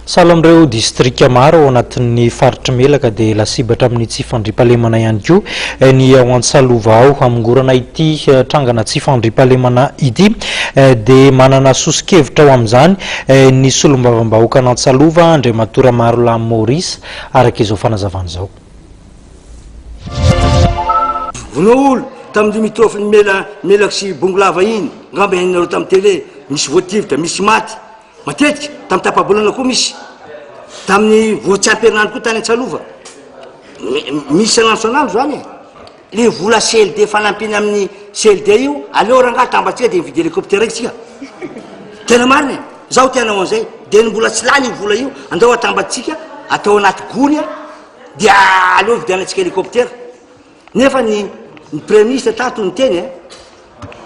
Salamreo distrika maro ao anatin'ny faritra Melaka dia lasibatra amin'ny tsy fandriampahalemana ihany koa ny ao Antsalova ao hamongorana ity trangana tsy fandriampahalemana ity dia manana sosikevitra ao amin'izany ny solombavambahoaka an'Antsalova Andriamatora Marolany Maurice araka izao fanazavana izao. Vonoolo tamin'ny mitrofiny Melaka sy Bongolava iny ngamba hainareo tamin'ny télé misy voativitra misy maty matetika tamin'ny tapabolana koa misy tamin'ny voatsamperinandro koa tany Antsalova misy nationale zany le vola CLD fanampiny amin'ny CLD io aleo rangaha tambatsika dia mividy hélicoptère itsika tena marina zaho tena ho an'izay dia ny mbola tsy lany vola io andao atambatsika atao anaty gony dia aleo vidianantsika hélicoptère nefa ny premier ministre tato nyteny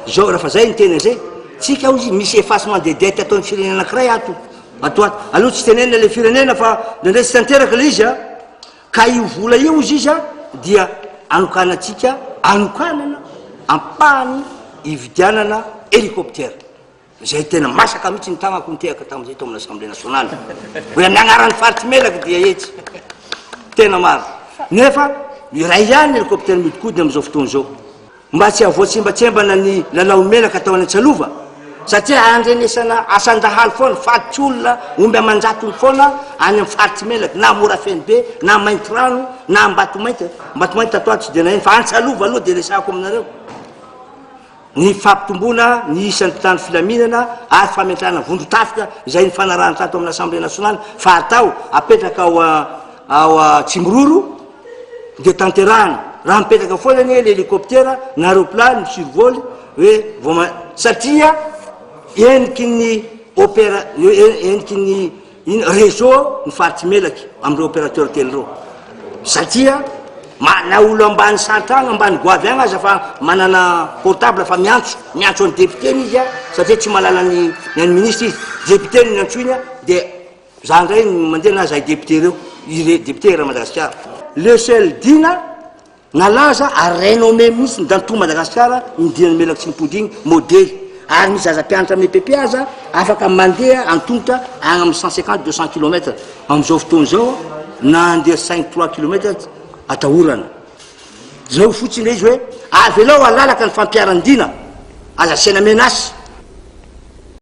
zao rafa zay nyteny zay tsika ozy misy effacement de dette ataon'ny firenena anankiray ato aloha tsy tenena le firenena fa ndraindray tsy tanteraka le izy ka io vola io izy izy dia anokanantsika anokanana ampahany ividianana hélicoptère zay tena masaka mihitsy ny tagnako nitehaka tamin'izay tao amin'ny assemblée nationale hoe amin'ny agnaran'ny faritsy Melaka dia etsy tena maro nefa ray ihany hélicoptère miodikodina amin'izao fotoana zao mba tsy avoatsembatsembana ny lalao Melaka atao any Antsalova satria andrenesana asandahaly foana fatitsy olona omby amanjatony foana any amin'ny faritsy Melaka na mora feny be na mainty rano na mbatomainty tatoato tsy dia naheno fa Antsalova aloha dia resako aminareo ny fampitomboana ny isan'ny tany filaminana ary fametrahana vondrotafika izay ny fanarahana tato amin'ny assemblée nationale fa atao apetraka ao Tsimororo dia tanterahana raha mipetraka foana le hélicoptère na aéroplane survol hoe satria eniky ny eniky ny réseau ny faritsy Melaky amin'ireo opérateur tely reo satria na olo ambany santragno ambany goavy agny aza fa manana portable fa miantso any député izy satria tsy malala ny ministre izy député ny antsoiny dia za ndray mandeha na zahay député reo izy député raha Madagasikara le seul dina nalaza ary renommé mihitsy danto Madagasikara indinany Melaka sy nipodigny modèle ary misy aza mpianatra amin'ny EPP aza afaka mandeha antongotra agny amin'ny 150-200 km amin'izao fotoana zao na andeha 5-3 km atahorana zao fotsiny izy hoe avy alao alalaka ny fampiarandina aza sena menasy